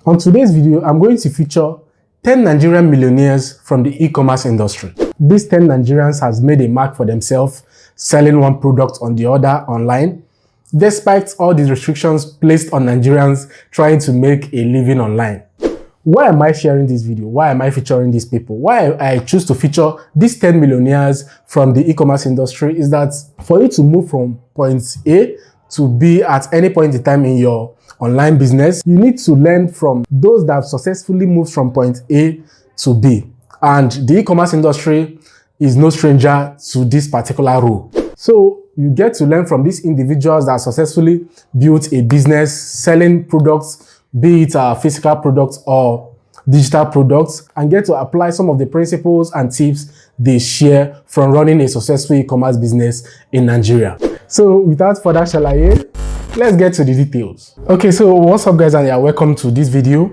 On today's video, I'm going to feature 10 Nigerian millionaires from the e-commerce industry. These 10 Nigerians has made a mark for themselves selling one product on the other online, despite all the restrictions placed on Nigerians trying to make a living online. Why am I sharing this video? Why am I featuring these people? Why I choose to feature these 10 millionaires from the e-commerce industry is that for you to move from point A to B at any point in time in your online business, you need to learn from those that have successfully moved from point A to B. And the e-commerce industry is no stranger to this particular rule. So you get to learn from these individuals that successfully built a business selling products, be it physical products or digital products, and get to apply some of the principles and tips they share from running a successful e-commerce business in Nigeria. So without further shalaye, let's get to the details. Okay, so what's up guys, and you're welcome to this video.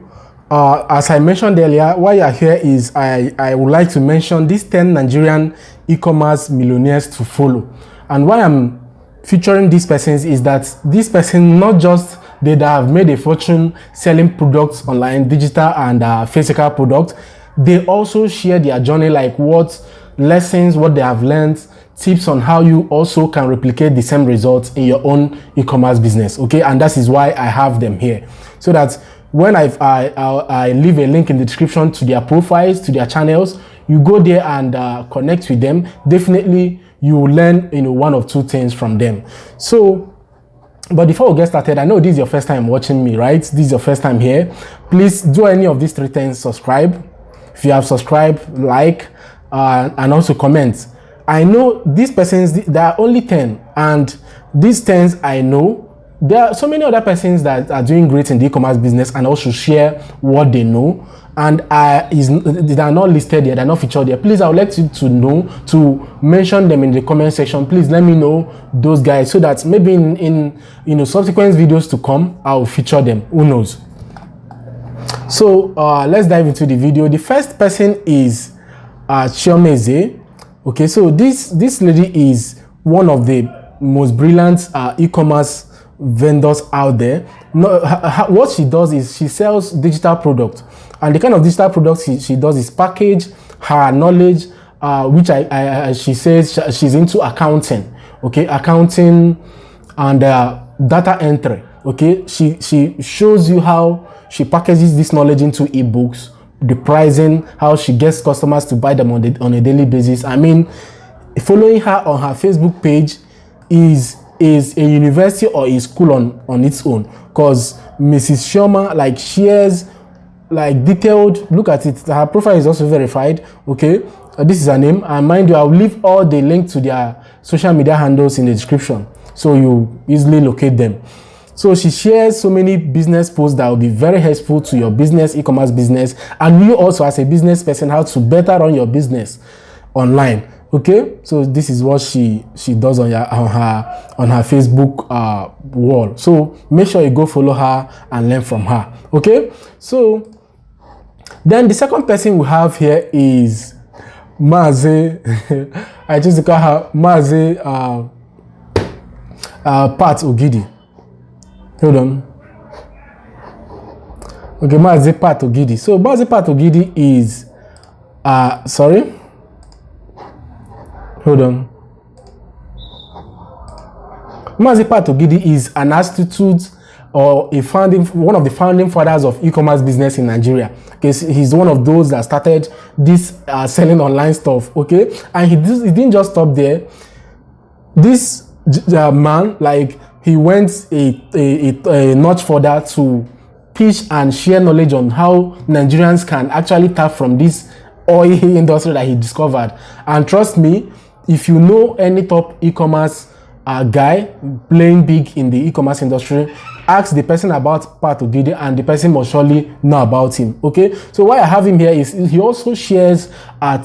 As I mentioned earlier, why you're here is I would like to mention these 10 Nigerian e-commerce millionaires to follow. And why I'm featuring these persons is that these persons not just they have made a fortune selling products online, digital and physical products, they also share their journey, like what lessons, what they have learned, tips on how you also can replicate the same results in your own e-commerce business. Okay, and that is why I have them here, so that when I leave a link in the description to their profiles, to their channels, you go there and connect with them. Definitely you will learn one or two things from them. So but before we get started, I know this is your first time watching me, right? This is your first time here. Please do any of these three things. Subscribe. If you have subscribed, like, and also comment. I know these persons, there are only 10, and these 10 I know. There are so many other persons that are doing great in the e-commerce business and also share what they know, and they are not listed here, they are not featured here. Please, I would like you to know, to mention them in the comment section. Please let me know those guys, so that maybe in subsequent videos to come, I will feature them. Who knows? So let's dive into the video. The first person is Chiomeze. Okay, so this lady is one of the most brilliant e-commerce vendors out there. What she does is she sells digital products, and the kind of digital products she does is package her knowledge, which she says she's into accounting. Okay, accounting and data entry. Okay, she shows you how she packages this knowledge into ebooks, the pricing, how she gets customers to buy them on a daily basis. I mean, following her on her Facebook page is a university or a school on its own, because Mrs. Chioma like shares like detailed, look at it, her profile is also verified. Okay, this is her name, and mind you, I'll leave all the links to their social media handles in the description, so you easily locate them. So she shares so many business posts that will be very helpful to your business, e-commerce business, and you also as a business person, how to better run your business online. Okay, so this is what she does on her Facebook wall. So make sure you go follow her and learn from her. Okay, so then the second person we have here is Maze. I choose to call her Maze Pat Ogidi. Hold on. Okay, Maze Pat Ogidi. So Maze Pat Ogidi is sorry. Hold on. Maze Pat Ogidi is an institute or one of the founding fathers of e-commerce business in Nigeria. Okay, he's one of those that started this selling online stuff. Okay, and he didn't just stop there. This man, like, he went a notch further to teach and share knowledge on how Nigerians can actually tap from this oil industry that he discovered. And trust me, if you know any top e-commerce guy playing big in the e-commerce industry, ask the person about Pat Ogidi and the person must surely know about him. Okay, so why I have him here is he also shares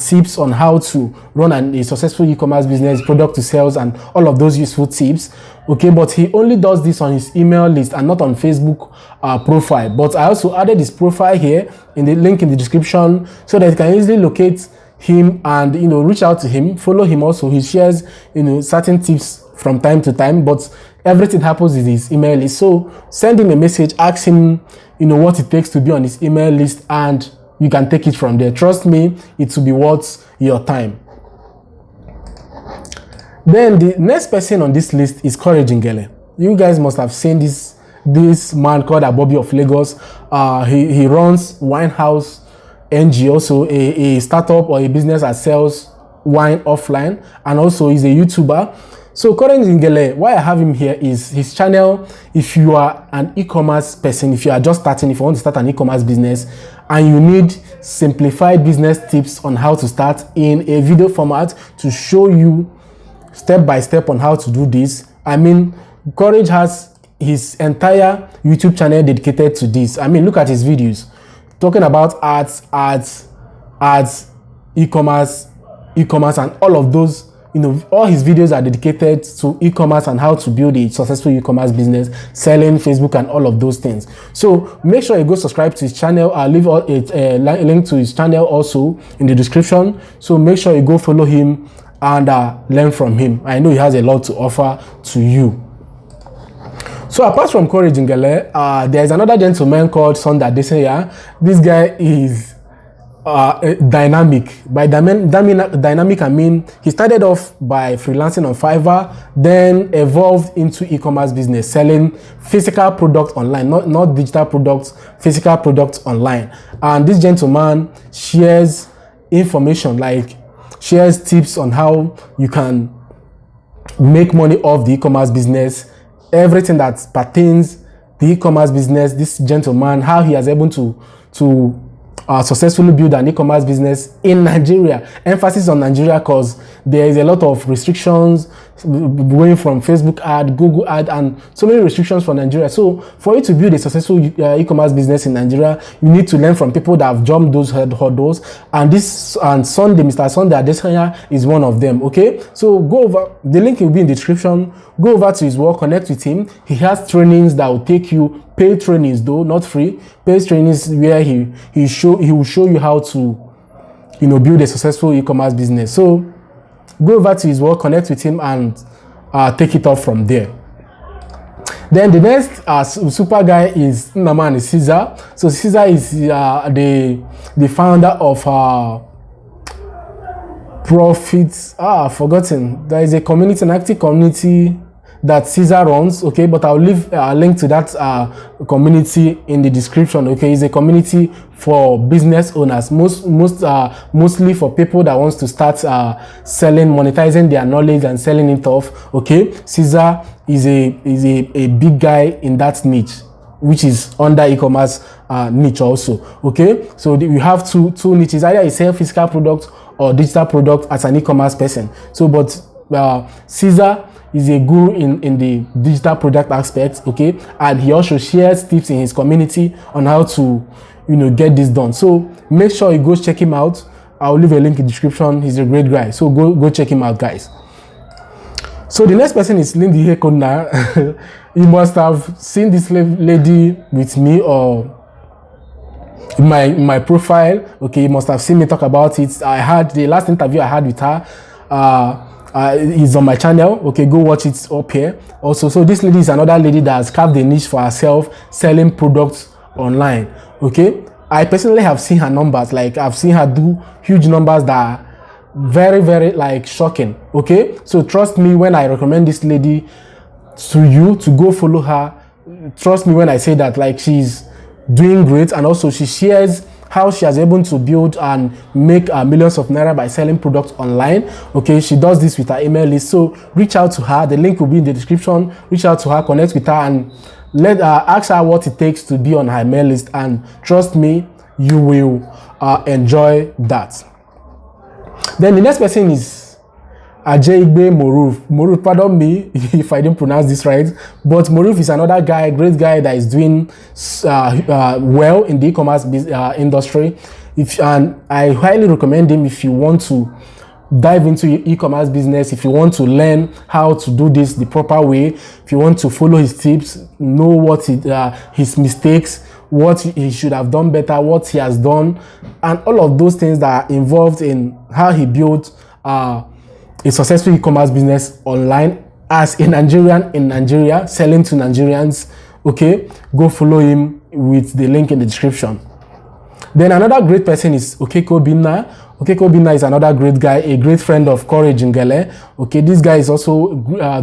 tips on how to run a successful e-commerce business, product to sales, and all of those useful tips. Okay, but he only does this on his email list and not on Facebook profile. But I also added his profile here in the link in the description, so that you can easily locate him and reach out to him, follow him. Also, he shares certain tips from time to time, but Everything happens with his email list. So send him a message, ask him, what it takes to be on his email list, and you can take it from there. Trust me, it will be worth your time. Then the next person on this list is Courage Ngele. You guys must have seen this man called Abobi of Lagos. He runs Wine House NG, also a startup or a business that sells wine offline, and also he's a YouTuber. So Courage Ngele, why I have him here is his channel. If you are an e-commerce person, if you are just starting, if you want to start an e-commerce business and you need simplified business tips on how to start in a video format to show you step by step on how to do this, I mean, Courage has his entire YouTube channel dedicated to this. I mean, look at his videos talking about ads, e-commerce, and all of those. All his videos are dedicated to e-commerce and how to build a successful e-commerce business, selling, Facebook, and all of those things. So make sure you go subscribe to his channel. I'll leave a link to his channel also in the description. So make sure you go follow him and learn from him. I know he has a lot to offer to you. So apart from Courage Ngele, there is another gentleman called Sunday Adesanya. This guy is dynamic. By dynamic, I mean he started off by freelancing on Fiverr, then evolved into e-commerce business, selling physical products online, not digital products, physical products online. And this gentleman shares information, like shares tips on how you can make money off the e-commerce business, everything that pertains the e-commerce business. This gentleman, how he has able to successfully build an e-commerce business in Nigeria. Emphasis on Nigeria because there is a lot of restrictions going from Facebook ad, Google ad, and so many restrictions for Nigeria. So for you to build a successful e-commerce business in Nigeria, you need to learn from people that have jumped those hurdles. And Mr. Sunday Adesanya is one of them. Okay, so go over, the link will be in the description. Go over to his work, connect with him. He has trainings that will take you, paid trainings though, not free, paid trainings where he will show you how to build a successful e-commerce business. So go over to his work, connect with him, and take it off from there. Then the next super guy is Caesar. So Caesar is the founder of Profits. Forgotten. There is a community, an active community that Caesar runs. Okay, but I'll leave a link to that community in the description. Okay, it's a community for business owners, mostly for people that wants to start selling, monetizing their knowledge and selling it off. Okay, Caesar is a big guy in that niche, which is under e-commerce niche also. Okay, so you have two niches: either you sell physical products or digital product as an e-commerce person. So but Caesar is a guru in the digital product aspect. Okay, and he also shares tips in his community on how to get this done. So make sure you go check him out. I'll leave a link in the description. He's a great guy, so go check him out, guys. So the next person is Lindy Hekona. You must have seen this lady with me or in my profile. Okay, you must have seen me talk about it. I had the last interview I had with her is on my channel. Okay, go watch it up here also. So this lady is another lady that has carved a niche for herself, selling products online. Okay, I personally have seen her numbers. Like I've seen her do huge numbers that are very, very like shocking. Okay, so trust me when I recommend this lady to you to go follow her. Trust me when I say that, like, she's doing great, and also she shares how she has able to build and make millions of naira by selling products online. Okay, she does this with her email list. So reach out to her. The link will be in the description. Reach out to her, connect with her, and ask her what it takes to be on her email list. And trust me, you will enjoy that. Then the next person is Ajayigbe Moruf, pardon me if I didn't pronounce this right, but Moruf is another guy, great guy that is doing well in the e-commerce industry. And I highly recommend him if you want to dive into e-commerce business, if you want to learn how to do this the proper way, if you want to follow his tips, know what his mistakes, what he should have done better, what he has done, and all of those things that are involved in how he built a successful e-commerce business online as a Nigerian in Nigeria, selling to Nigerians, okay, go follow him with the link in the description. Then another great person is Obum. Obum is another great guy, a great friend of Courage ngele. Okay, this guy is also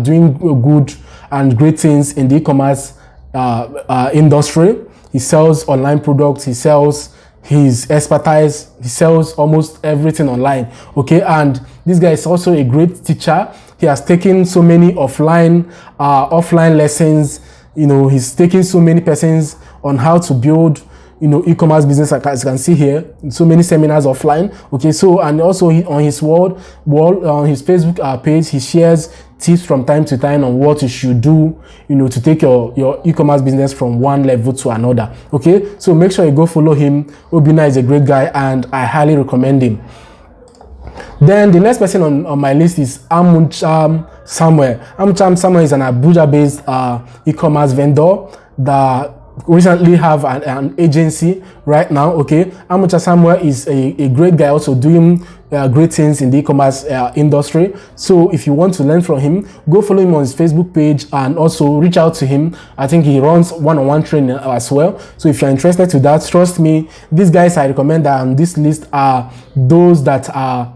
doing good and great things in the e-commerce industry. He sells online products, he sells his expertise, he sells almost everything online. Okay, and this guy is also a great teacher. He has taken so many offline lessons. You know, he's taking so many persons on how to build, you know, e-commerce business, as you can see here, so many seminars offline. Okay, so, and also on his wall on his Facebook page, he shares tips from time to time on what you should do, you know, to take your e-commerce business from one level to another. Okay, so make sure you go follow him. Obum is a great guy and I highly recommend him. Then the next person on my list is Amucham Samuel. Amucham Samuel is an Abuja-based e-commerce vendor that recently have an agency right now. Okay, Amucham Samuel is a great guy, also doing great things in the e-commerce industry. So if you want to learn from him, go follow him on his Facebook page and also reach out to him. I think he runs one-on-one training as well. So if you're interested to that, trust me, these guys I recommend that on this list are those that are,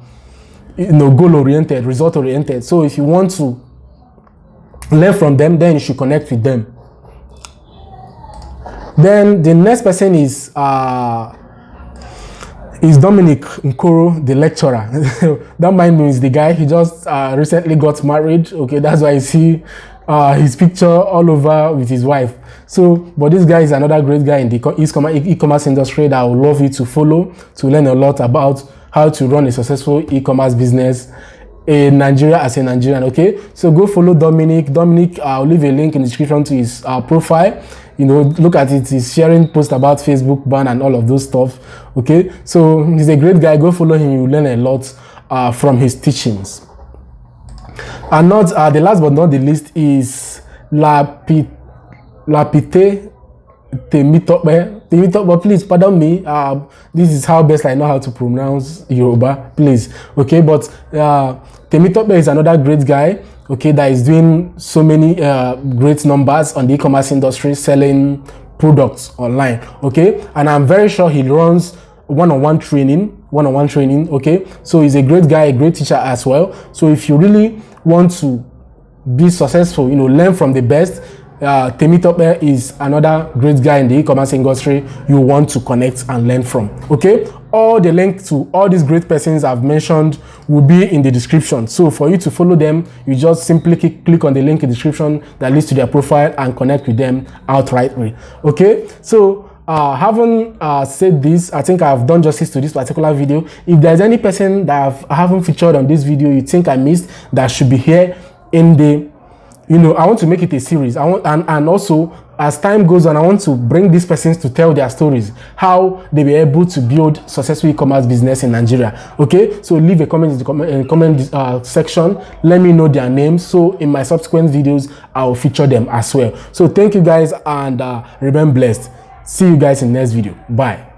you know, goal-oriented, result-oriented. So if you want to learn from them, then you should connect with them. Then the next person is Dominic Nkoro, the lecturer. That mind me is the guy. He just recently got married. Okay, that's why I see his picture all over with his wife. So, but this guy is another great guy in the e-commerce industry that I would love you to follow, to learn a lot about how to run a successful e-commerce business in Nigeria as a Nigerian. Okay, so go follow Dominic. I'll leave a link in the description to his profile. You know, look at it. He's sharing posts about Facebook ban and all of those stuff. Okay, so he's a great guy. Go follow him. You'll learn a lot from his teachings. And not the last but not the least is Lapite Temitope. Please pardon me. This is how best I know how to pronounce Yoruba. Please, okay. But Temitope is another great guy. Okay, that is doing so many great numbers on the e-commerce industry, selling products online. Okay, and I'm very sure he runs one-on-one training. Okay, so he's a great guy, a great teacher as well. So if you really want to be successful, you know, learn from the best, Temitope is another great guy in the e-commerce industry you want to connect and learn from. Okay, all the links to all these great persons I've mentioned will be in the description. So for you to follow them, you just simply click on the link in the description that leads to their profile and connect with them outrightly. Okay, so having said this, I think I've done justice to this particular video. If there's any person that I haven't featured on this video you think I missed that should be here in the, you know, I want to make it a series. I want, and also as time goes on, I want to bring these persons to tell their stories, how they were able to build successful e-commerce business in Nigeria. Okay, so leave a comment in the comment section. Let me know their names, so in my subsequent videos I'll feature them as well. So thank you guys, and remain blessed. See you guys in the next video. Bye.